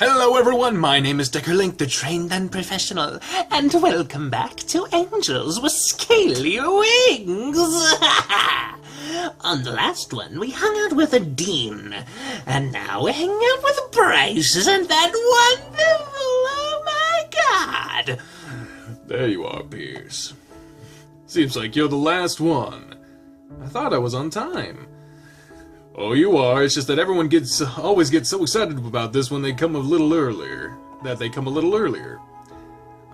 Hello everyone, my name is Deckerlink, the trained and professional, and welcome back to Angels with Scaly Wings! On the last one, we hung out with a Dean, and now we're hanging out with Bryce. Isn't that wonderful? Oh my god! There you are, Pierce. Seems like you're the last one. I thought I was on time. Oh, you are. It's just that everyone always gets so excited about this when they come a little earlier. I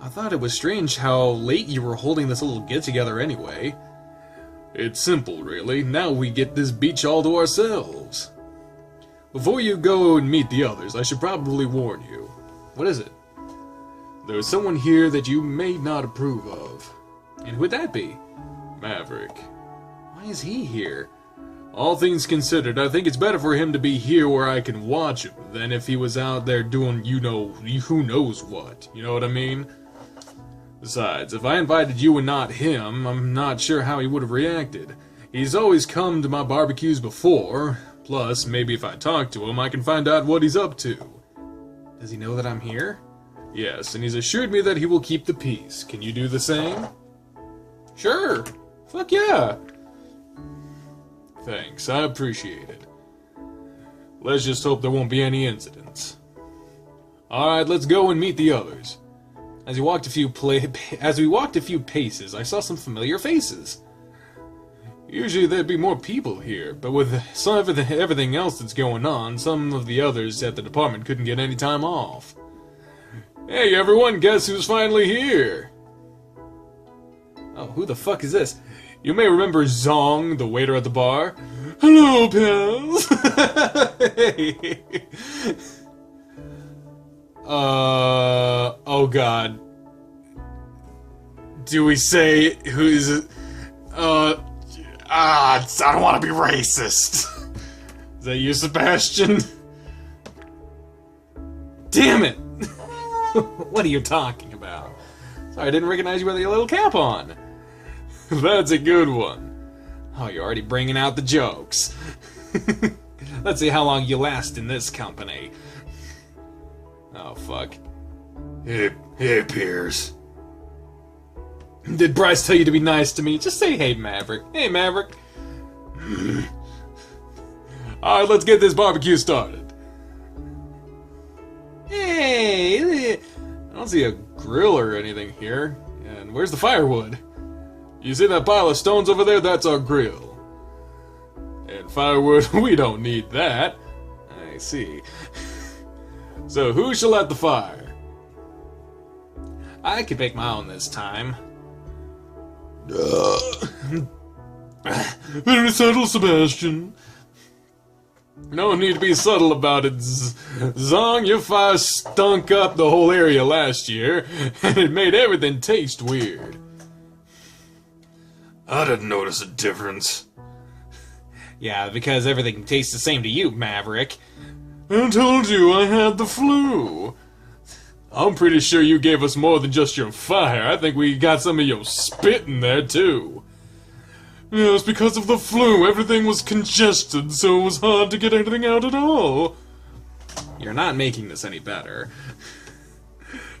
thought it was strange how late you were holding this little get-together anyway. It's simple, really. Now we get this beach all to ourselves. Before you go and meet the others, I should probably warn you. What is it? There's someone here that you may not approve of. And who would that be? Maverick. Why is he here? All things considered, I think it's better for him to be here where I can watch him than if he was out there doing, who knows what. You know what I mean? Besides, if I invited you and not him, I'm not sure how he would have reacted. He's always come to my barbecues before. Plus, maybe if I talk to him, I can find out what he's up to. Does he know that I'm here? Yes, and he's assured me that he will keep the peace. Can you do the same? Sure. Fuck yeah. Thanks, I appreciate it. Let's just hope there won't be any incidents. Alright, let's go and meet the others. As we walked a few paces, I saw some familiar faces. Usually there'd be more people here, but with everything else that's going on, some of the others at the department couldn't get any time off. Hey everyone, guess who's finally here? Oh, who the fuck is this? You may remember Zong, the waiter at the bar. Hello, pals! Hey. Oh god. Do we say who is it? I don't want to be racist. Is that you, Sebastian? Damn it! What are you talking about? Sorry, I didn't recognize you with your little cap on. That's a good one. Oh, you're already bringing out the jokes. Let's see how long you last in this company. Oh, fuck. Hey, Pierce. Did Bryce tell you to be nice to me? Just say hey, Maverick. Hey, Maverick. Alright, let's get this barbecue started. Hey, I don't see a grill or anything here. And where's the firewood? You see that pile of stones over there? That's our grill. And firewood, we don't need that. I see. So who shall light the fire? I could make my own this time. Very subtle, Sebastian. No need to be subtle about it, Zong. Your fire stunk up the whole area last year, and it made everything taste weird. I didn't notice a difference. Yeah, because everything tastes the same to you, Maverick. I told you I had the flu. I'm pretty sure you gave us more than just your fire. I think we got some of your spit in there, too. Yes, because of the flu, everything was congested, so it was hard to get anything out at all. You're not making this any better.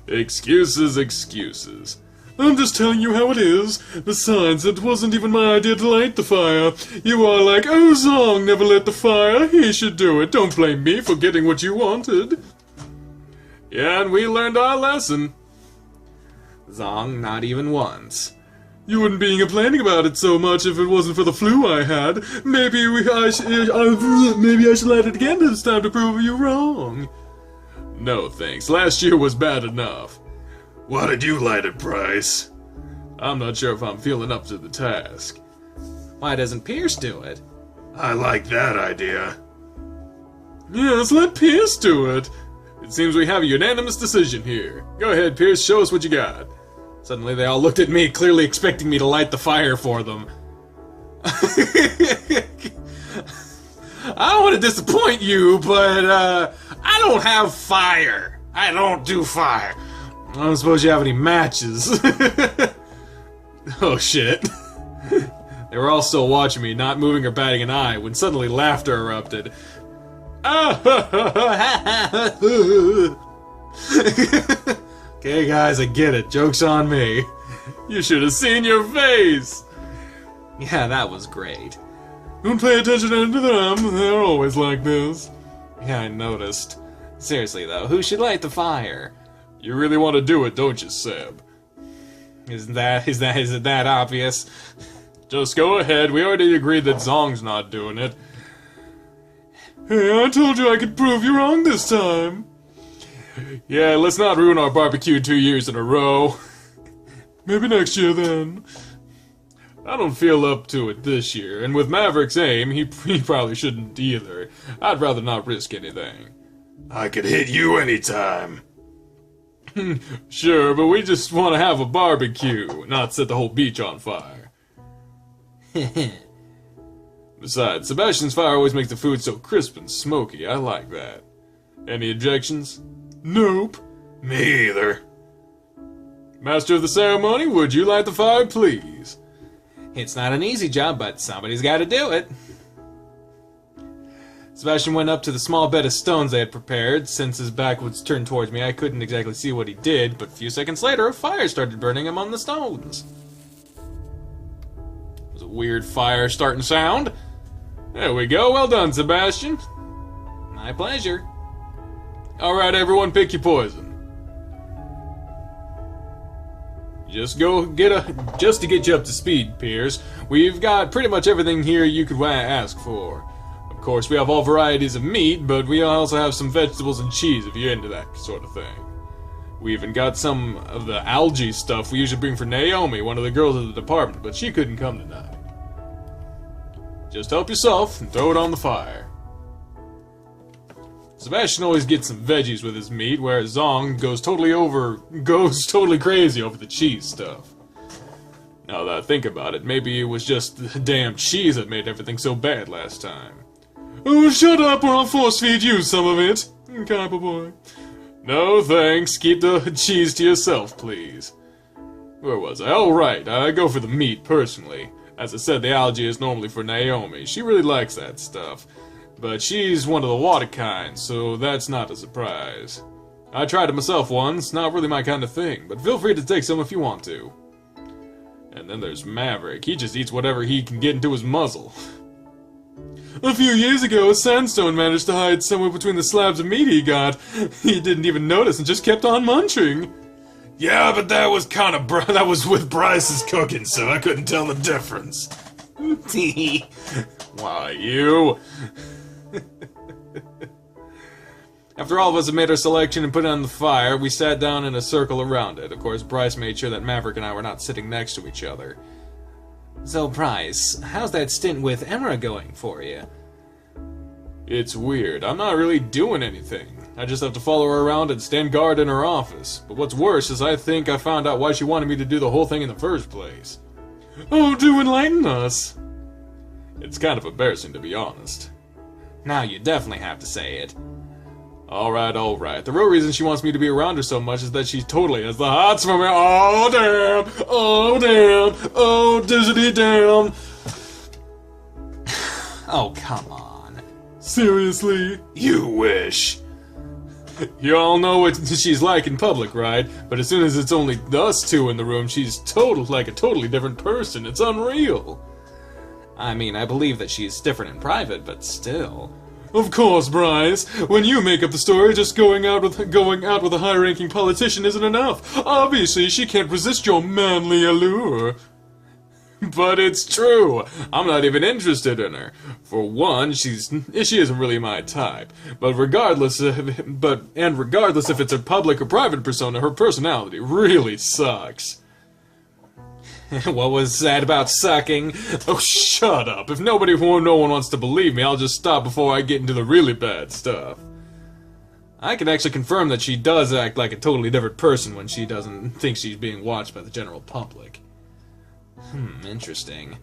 Excuses, excuses. I'm just telling you how it is. Besides, it wasn't even my idea to light the fire. You are like, oh, Zong never lit the fire. He should do it. Don't blame me for getting what you wanted. Yeah, and we learned our lesson. Zong, not even once. You wouldn't be complaining about it so much if it wasn't for the flu I had. Maybe I should light it again this time to prove you wrong. No, thanks. Last year was bad enough. Why did you light it, Bryce? I'm not sure if I'm feeling up to the task. Why doesn't Pierce do it? I like that idea. Yes, let Pierce do it. It seems we have a unanimous decision here. Go ahead, Pierce, show us what you got. Suddenly they all looked at me, clearly expecting me to light the fire for them. I don't want to disappoint you, but, I don't have fire. I don't do fire. I don't suppose you have any matches. Oh shit. They were all still watching me, not moving or batting an eye, when suddenly laughter erupted. Okay, guys, I get it. Joke's on me. You should have seen your face! Yeah, that was great. Don't pay attention to them. They're always like this. Yeah, I noticed. Seriously, though, who should light the fire? You really want to do it, don't you, Seb? Is it that obvious? Just go ahead. We already agreed that Zong's not doing it. Hey, I told you I could prove you wrong this time. Yeah, let's not ruin our barbecue 2 years in a row. Maybe next year, then. I don't feel up to it this year, and with Maverick's aim, he probably shouldn't either. I'd rather not risk anything. I could hit you anytime. Sure, but we just want to have a barbecue, not set the whole beach on fire. Besides, Sebastian's fire always makes the food so crisp and smoky. I like that. Any objections? Nope. Me either. Master of the ceremony, would you light the fire, please? It's not an easy job, but somebody's got to do it. Sebastian went up to the small bed of stones they had prepared. Since his back was turned towards me, I couldn't exactly see what he did, but a few seconds later, a fire started burning among the stones. It was a weird fire starting sound. There we go. Well done, Sebastian. My pleasure. Alright, everyone, pick your poison. Just to get you up to speed, Piers, we've got pretty much everything here you could ask for. Of course, we have all varieties of meat, but we also have some vegetables and cheese if you're into that sort of thing. We even got some of the algae stuff we usually bring for Naomi, one of the girls of the department, but she couldn't come tonight. Just help yourself and throw it on the fire. Sebastian always gets some veggies with his meat, whereas Zong goes totally crazy over the cheese stuff. Now that I think about it, maybe it was just the damn cheese that made everything so bad last time. Oh, shut up or I'll force feed you some of it, Kaiba boy. No thanks, keep the cheese to yourself, please. Where was I? Oh right, I go for the meat personally. As I said, the algae is normally for Naomi. She really likes that stuff. But she's one of the water kind, so that's not a surprise. I tried it myself once, not really my kind of thing, but feel free to take some if you want to. And then there's Maverick. He just eats whatever he can get into his muzzle. A few years ago, a sandstone managed to hide somewhere between the slabs of meat he got. He didn't even notice and just kept on munching. Yeah, but that was that was with Bryce's cooking, so I couldn't tell the difference. Why, you... After all of us had made our selection and put it on the fire, we sat down in a circle around it. Of course, Bryce made sure that Maverick and I were not sitting next to each other. So, Bryce, how's that stint with Emma going for you? It's weird. I'm not really doing anything. I just have to follow her around and stand guard in her office. But what's worse is I think I found out why she wanted me to do the whole thing in the first place. Oh, do enlighten us. It's kind of embarrassing, to be honest. Now you definitely have to say it. Alright. The real reason she wants me to be around her so much is that she totally has the hots for me. Oh, damn! Oh, damn! Oh, dizzity damn! Oh, come on. Seriously? You wish. You all know what she's like in public, right? But as soon as it's only us two in the room, she's like a totally different person. It's unreal. I mean, I believe that she's different in private, but still. Of course, Bryce. When you make up the story, just going out with a high-ranking politician isn't enough. Obviously, she can't resist your manly allure. But it's true. I'm not even interested in her. For one, she isn't really my type. But regardless if it's a public or private persona, her personality really sucks. What was that about sucking? Oh, shut up. If no one wants to believe me, I'll just stop before I get into the really bad stuff. I can actually confirm that she does act like a totally different person when she doesn't think she's being watched by the general public. Interesting.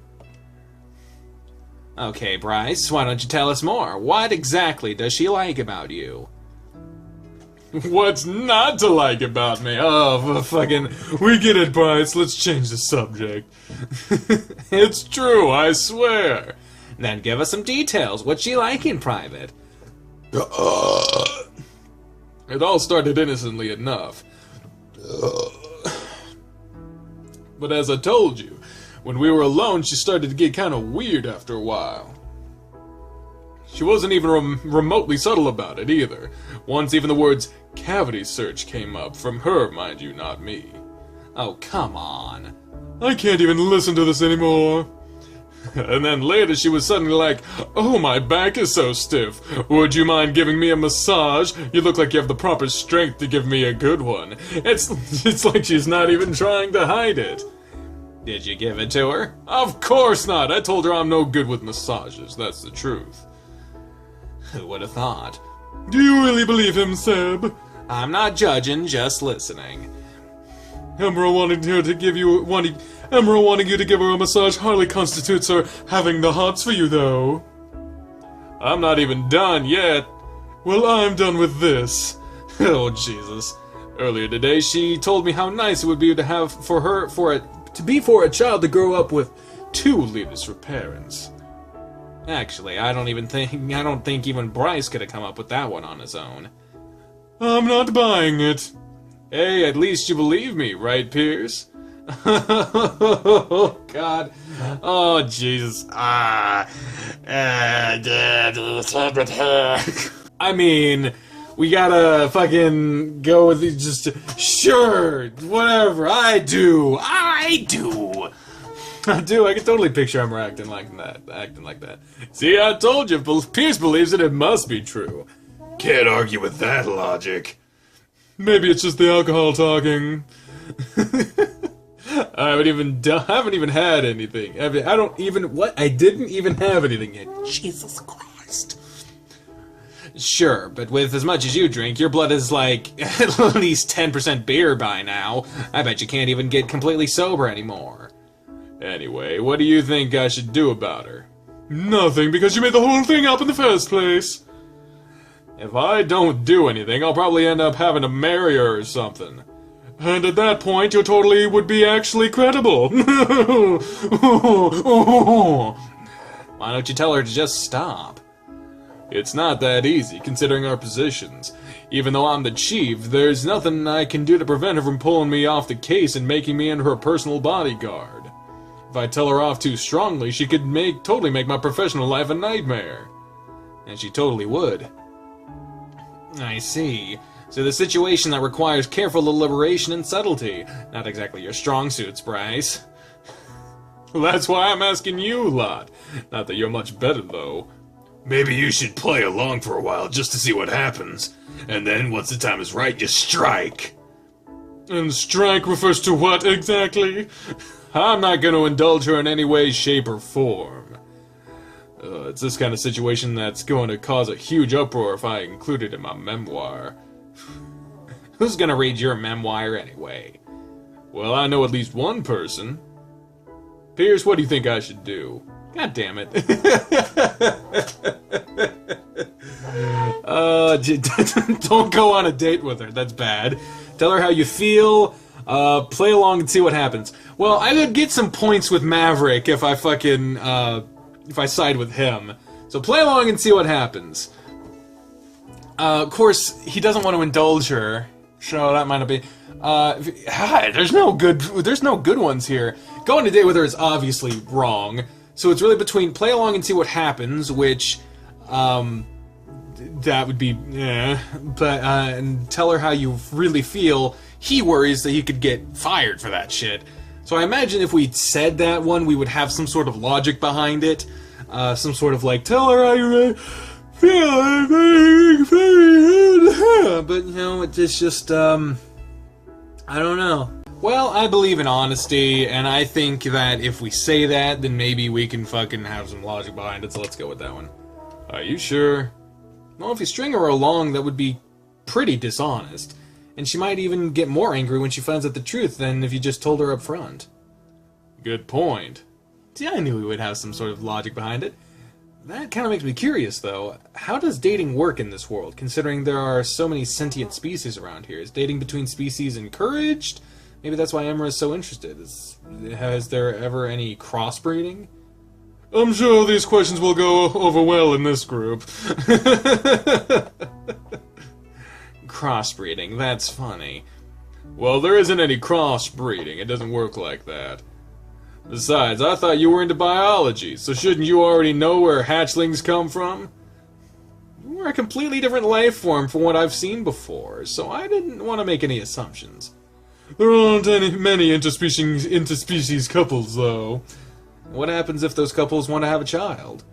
Okay, Bryce, why don't you tell us more? What exactly does she like about you? What's not to like about me? Oh, fucking... We get it, Bryce. Let's change the subject. It's true, I swear. Then give us some details. What's she like in private? It all started innocently enough. But as I told you, when we were alone, she started to get kind of weird after a while. She wasn't even remotely subtle about it either. Once even the words cavity search came up, from her, mind you, not me. Oh, come on. I can't even listen to this anymore. And then later she was suddenly like, oh, my back is so stiff. Would you mind giving me a massage? You look like you have the proper strength to give me a good one. It's like she's not even trying to hide it. Did you give it to her? Of course not. I told her I'm no good with massages. That's the truth. Who would have thought? Do you really believe him, Seb? I'm not judging, just listening. Emerald wanting you to give her a massage hardly constitutes her having the hots for you, though. I'm not even done yet. Well, I'm done with this. Oh, Jesus. Earlier today, she told me how nice it would be to have for a child to grow up with 2 leaders for parents. Actually, I don't think even Bryce could have come up with that one on his own. I'm not buying it. Hey, at least you believe me, right, Pierce? Oh, God. Oh, Jesus. I mean, we gotta fucking go with it, just, sure, whatever, I do. I can totally picture him acting like that. See, I told you, Pierce believes it must be true. Can't argue with that logic. Maybe it's just the alcohol talking. I haven't even had anything. I didn't even have anything yet. Jesus Christ. Sure, but with as much as you drink, your blood is like at least 10% beer by now. I bet you can't even get completely sober anymore. Anyway, what do you think I should do about her? Nothing, because you made the whole thing up in the first place. If I don't do anything, I'll probably end up having to marry her or something. And at that point, you totally would be actually credible. Why don't you tell her to just stop? It's not that easy, considering our positions. Even though I'm the chief, there's nothing I can do to prevent her from pulling me off the case and making me into her personal bodyguard. If I tell her off too strongly, she could totally make my professional life a nightmare. And she totally would. I see. So the situation that requires careful deliberation and subtlety. Not exactly your strong suits, Bryce. Well, that's why I'm asking you, lot. Not that you're much better, though. Maybe you should play along for a while just to see what happens. And then, once the time is right, you strike. And strike refers to what exactly? I'm not going to indulge her in any way, shape, or form. It's this kind of situation that's going to cause a huge uproar if I include it in my memoir. Who's going to read your memoir anyway? Well, I know at least one person. Pierce, what do you think I should do? God damn it. Don't go on a date with her, that's bad. Tell her how you feel, play along and see what happens. Well, I could get some points with Maverick if I fucking, if I side with him. So play along and see what happens. Of course, he doesn't want to indulge her, so that might not be. There's no good ones here. Going on a date with her is obviously wrong. So it's really between play along and see what happens, which, that would be, but, and tell her how you really feel. He worries that he could get fired for that shit. So I imagine if we said that one, we would have some sort of logic behind it. Some sort of like, tell her how you really feel. But, you know, it's just, I don't know. Well, I believe in honesty, and I think that if we say that, then maybe we can fucking have some logic behind it, so let's go with that one. Are you sure? Well, if you string her along, that would be pretty dishonest. And she might even get more angry when she finds out the truth than if you just told her up front. Good point. See, I knew we would have some sort of logic behind it. That kind of makes me curious, though. How does dating work in this world, considering there are so many sentient species around here? Is dating between species encouraged? Maybe that's why Emma is so interested. Has there ever any crossbreeding? I'm sure these questions will go over well in this group. Crossbreeding, that's funny. Well, there isn't any crossbreeding. It doesn't work like that. Besides, I thought you were into biology, so shouldn't you already know where hatchlings come from? We're a completely different life form from what I've seen before, so I didn't want to make any assumptions. There aren't many interspecies couples, though. What happens if those couples want to have a child?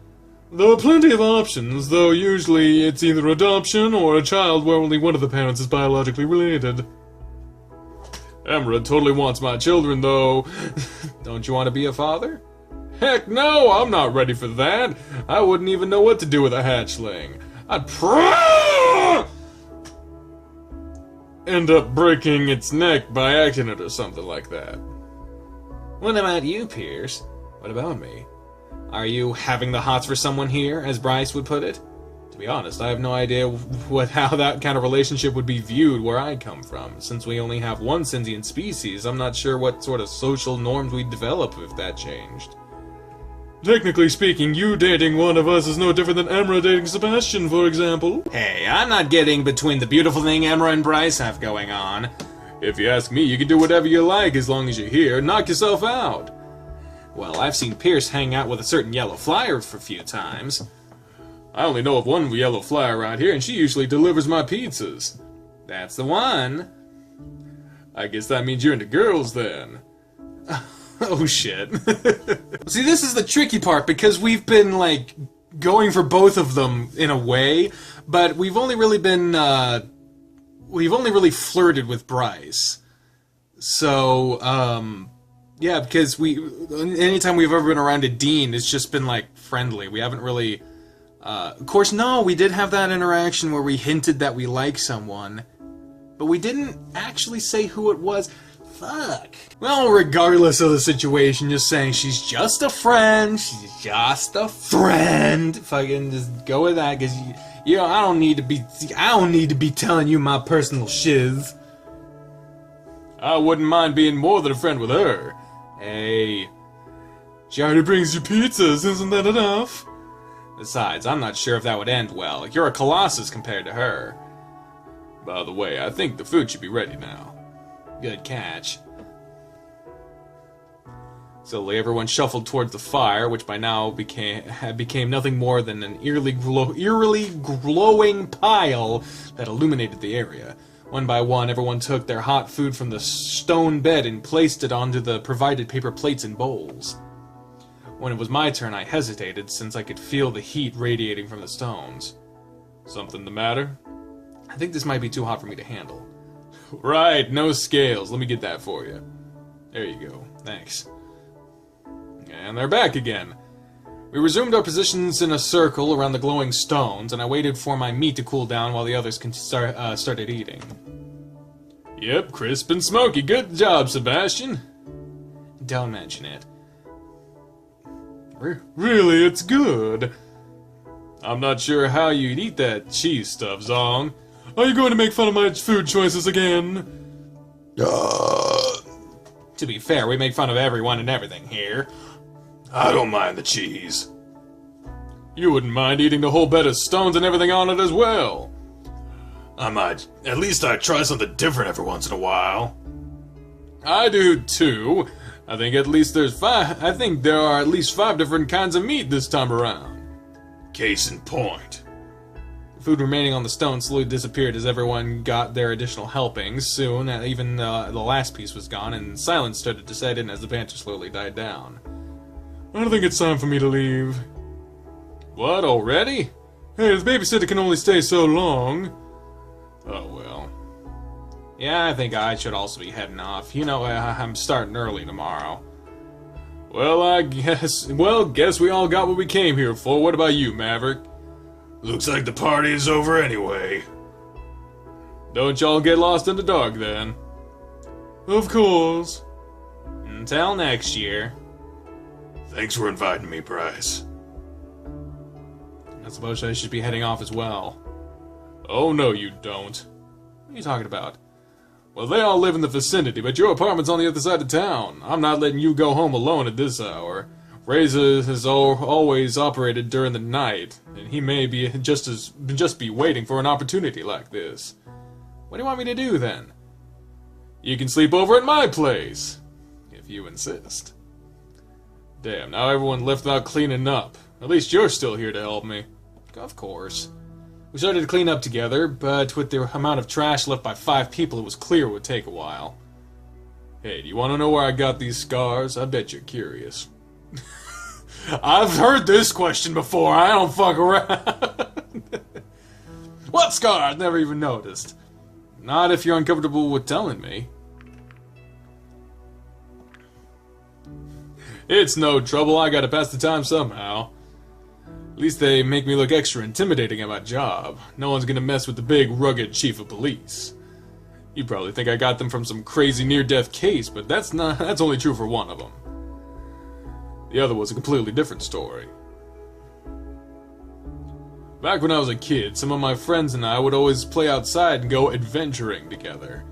There are plenty of options, though usually it's either adoption or a child where only one of the parents is biologically related. Emerald totally wants my children, though. Don't you want to be a father? Heck no, I'm not ready for that. I wouldn't even know what to do with a hatchling. I'd end up breaking its neck by accident or something like that. What about you, Pierce? What about me? Are you having the hots for someone here, as Bryce would put it? To be honest, I have no idea how that kind of relationship would be viewed where I come from. Since we only have one sentient species, I'm not sure what sort of social norms we'd develop if that changed. Technically speaking, you dating one of us is no different than Emra dating Sebastian, for example. Hey, I'm not getting between the beautiful thing Emra and Bryce have going on. If you ask me, you can do whatever you like as long as you're here. Knock yourself out. Well, I've seen Pierce hang out with a certain yellow flyer for a few times. I only know of one yellow flyer around here, and she usually delivers my pizzas. That's the one. I guess that means you're into girls, then. Oh, shit. See, this is the tricky part, because we've been, like, going for both of them in a way, but we've only really been, we've only really flirted with Bryce. So, yeah, because anytime we've ever been around a Dean, it's just been, like, friendly. We haven't really, of course, no, we did have that interaction where we hinted that we like someone, but we didn't actually say who it was. Fuck. Well, regardless of the situation, just saying she's just a friend, she's just a friend. Fucking just go with that, because, you know, I don't need to be telling you my personal shiz. I wouldn't mind being more than a friend with her. Hey. She already brings you pizzas, isn't that enough? Besides, I'm not sure if that would end well. You're a colossus compared to her. By the way, I think the food should be ready now. Good catch. Slowly, everyone shuffled towards the fire, which by now became nothing more than an eerily glowing pile that illuminated the area. One by one, everyone took their hot food from the stone bed and placed it onto the provided paper plates and bowls. When it was my turn, I hesitated, since I could feel the heat radiating from the stones. Something the matter? I think this might be too hot for me to handle. Right, no scales. Let me get that for you. There you go. Thanks. And they're back again. We resumed our positions in a circle around the glowing stones, and I waited for my meat to cool down while the others started eating. Yep, crisp and smoky. Good job, Sebastian. Don't mention it. Really, it's good. I'm not sure how you'd eat that cheese stuff, Zong. Are you going to make fun of my food choices again? To be fair, we make fun of everyone and everything here. I don't mind the cheese. You wouldn't mind eating the whole bed of stones and everything on it as well. I might. At least I try something different every once in a while. I do too. I think there are at least 5 different kinds of meat this time around. Case in point. The food remaining on the stone slowly disappeared as everyone got their additional helpings. Soon, even the last piece was gone, and silence started to set in as the banter slowly died down. I think it's time for me to leave. What, already? Hey, the babysitter can only stay so long. Oh well. Yeah, I think I should also be heading off. You know, I'm starting early tomorrow. Well, guess we all got what we came here for. What about you, Maverick? Looks like the party is over anyway. Don't y'all get lost in the dark, then. Of course. Until next year. Thanks for inviting me, Bryce. I suppose I should be heading off as well. Oh, no, you don't. What are you talking about? Well, they all live in the vicinity, but your apartment's on the other side of town. I'm not letting you go home alone at this hour. Reza has always operated during the night, and he may be just be waiting for an opportunity like this. What do you want me to do then? You can sleep over at my place, if you insist. Damn, now everyone left without cleaning up. At least you're still here to help me. Of course. We started to clean up together, but with the amount of trash left by 5 people, it was clear it would take a while. Hey, do you want to know where I got these scars? I bet you're curious. I've heard this question before. I don't fuck around. What scars? Never even noticed. Not if you're uncomfortable with telling me. It's no trouble. I gotta pass the time somehow. At least they make me look extra intimidating at my job. No one's gonna mess with the big, rugged chief of police. You probably think I got them from some crazy near-death case, but that's only true for one of them. The other was a completely different story. Back when I was a kid, some of my friends and I would always play outside and go adventuring together.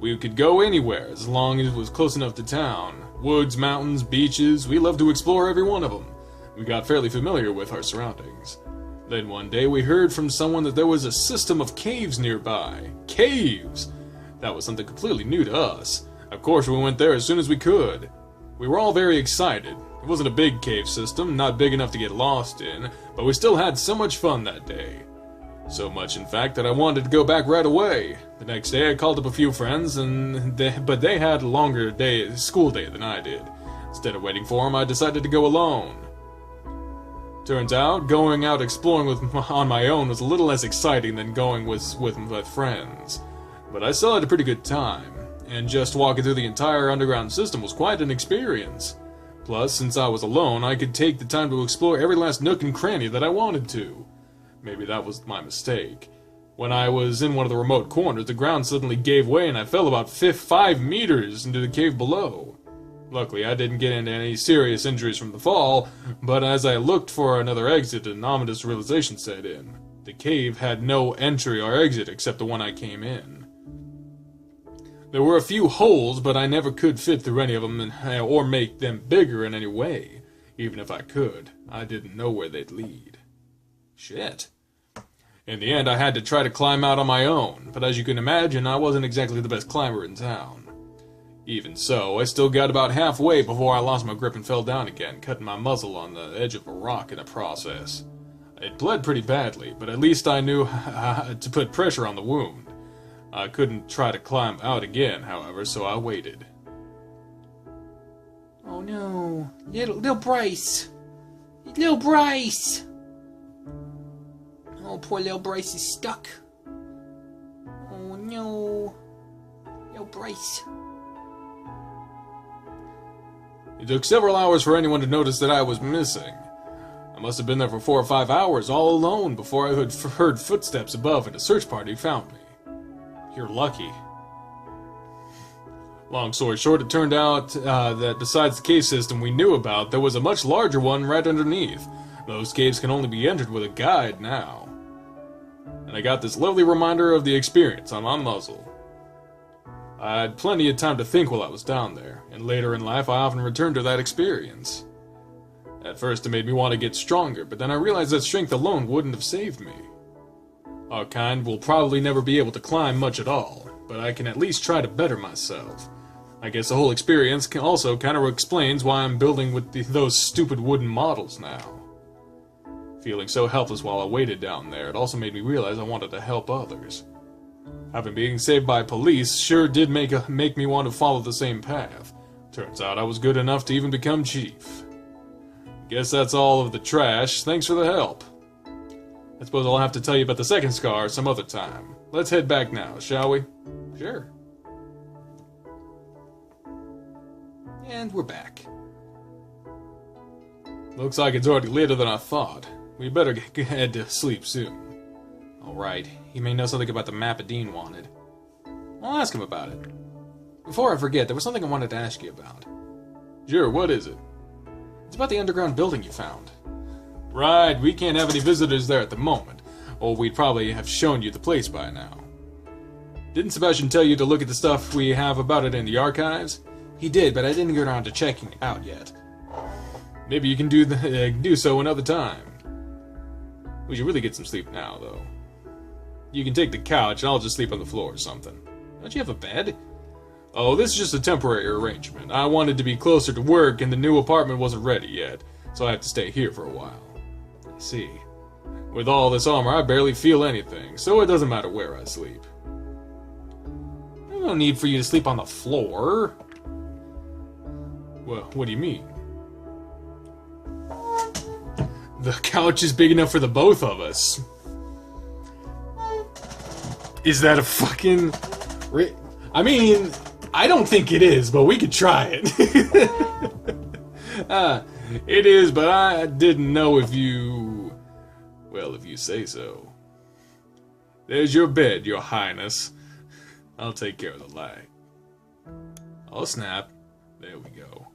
We could go anywhere as long as it was close enough to town. Woods, mountains, beaches, we loved to explore every one of them. We got fairly familiar with our surroundings. Then one day we heard from someone that there was a system of caves nearby. Caves! That was something completely new to us. Of course we went there as soon as we could. We were all very excited. It wasn't a big cave system, not big enough to get lost in, but we still had so much fun that day. So much, in fact, that I wanted to go back right away. The next day I called up a few friends, but they had a longer school day than I did. Instead of waiting for them, I decided to go alone. Turns out, going out exploring on my own was a little less exciting than going with my friends. But I still had a pretty good time, and just walking through the entire underground system was quite an experience. Plus, since I was alone, I could take the time to explore every last nook and cranny that I wanted to. Maybe that was my mistake. When I was in one of the remote corners, the ground suddenly gave way and I fell about 5 meters into the cave below. Luckily, I didn't get into any serious injuries from the fall, but as I looked for another exit, an ominous realization set in. The cave had no entry or exit except the one I came in. There were a few holes, but I never could fit through any of them or make them bigger in any way. Even if I could, I didn't know where they'd lead. Shit. In the end, I had to try to climb out on my own, but as you can imagine, I wasn't exactly the best climber in town. Even so, I still got about halfway before I lost my grip and fell down again, cutting my muzzle on the edge of a rock in the process. It bled pretty badly, but at least I knew to put pressure on the wound. I couldn't try to climb out again, however, so I waited. Oh no, little Bryce! Little Bryce! Oh, poor little Bryce is stuck. Oh no, little Bryce. It took several hours for anyone to notice that I was missing. I must have been there for 4 or 5 hours all alone before I had heard footsteps above and a search party found me. You're lucky. Long story short, it turned out that besides the cave system we knew about, there was a much larger one right underneath. Those caves can only be entered with a guide now. And I got this lovely reminder of the experience on my muzzle. I had plenty of time to think while I was down there, and later in life I often returned to that experience. At first it made me want to get stronger, but then I realized that strength alone wouldn't have saved me. Our kind will probably never be able to climb much at all, but I can at least try to better myself. I guess the whole experience also kind of explains why I'm building with those stupid wooden models now. Feeling so helpless while I waited down there, it also made me realize I wanted to help others. Having been saved by police sure did make me want to follow the same path. Turns out I was good enough to even become chief. Guess that's all of the trash. Thanks for the help. I suppose I'll have to tell you about the second scar some other time. Let's head back now, shall we? Sure. And we're back. Looks like it's already later than I thought. We better head to sleep soon. Alright, he may know something about the map Dean wanted. I'll ask him about it. Before I forget, there was something I wanted to ask you about. Sure, what is it? It's about the underground building you found. Right, we can't have any visitors there at the moment, or we'd probably have shown you the place by now. Didn't Sebastian tell you to look at the stuff we have about it in the archives? He did, but I didn't get around to checking it out yet. Maybe you can do so another time. We should really get some sleep now, though. You can take the couch, and I'll just sleep on the floor or something. Don't you have a bed? Oh, this is just a temporary arrangement. I wanted to be closer to work, and the new apartment wasn't ready yet, so I have to stay here for a while. I see. With all this armor, I barely feel anything, so it doesn't matter where I sleep. There's no need for you to sleep on the floor. Well, what do you mean? The couch is big enough for the both of us. Is that a fucking... I mean, I don't think it is, but we could try it. It is, but I didn't know if you... Well, if you say so. There's your bed, your highness. I'll take care of the light. Oh, snap. There we go.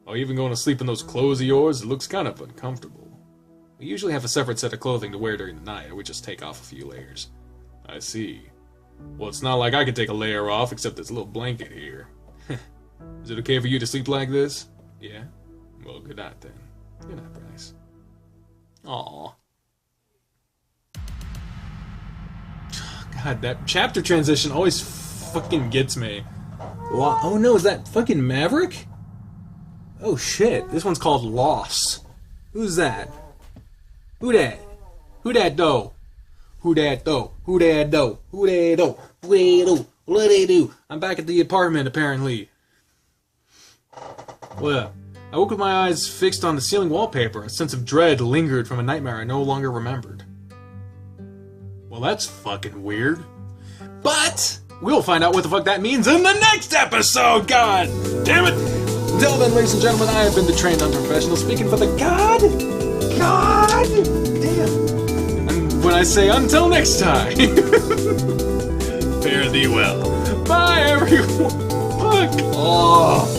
Oh, even going to sleep in those clothes of yours? It looks kind of uncomfortable. We usually have a separate set of clothing to wear during the night, or we just take off a few layers. I see. Well, it's not like I could take a layer off, except this little blanket here. Is it okay for you to sleep like this? Yeah? Well, good night then. Good night, Bryce. Aww. God, that chapter transition always fucking gets me. Oh no, is that fucking Maverick? Oh shit, this one's called Loss. Who's that? Who that? Who that though? Who that though? Who that though? Who that though? Who that though? What they do? I'm back at the apartment apparently. Well, I woke with my eyes fixed on the ceiling wallpaper. A sense of dread lingered from a nightmare I no longer remembered. Well, that's fucking weird. But we'll find out what the fuck that means in the next episode. God damn it! Until then, ladies and gentlemen, I have been the trained unprofessional speaking for the God damn. And when I say until next time, fare thee well. Bye, everyone. Fuck. Oh.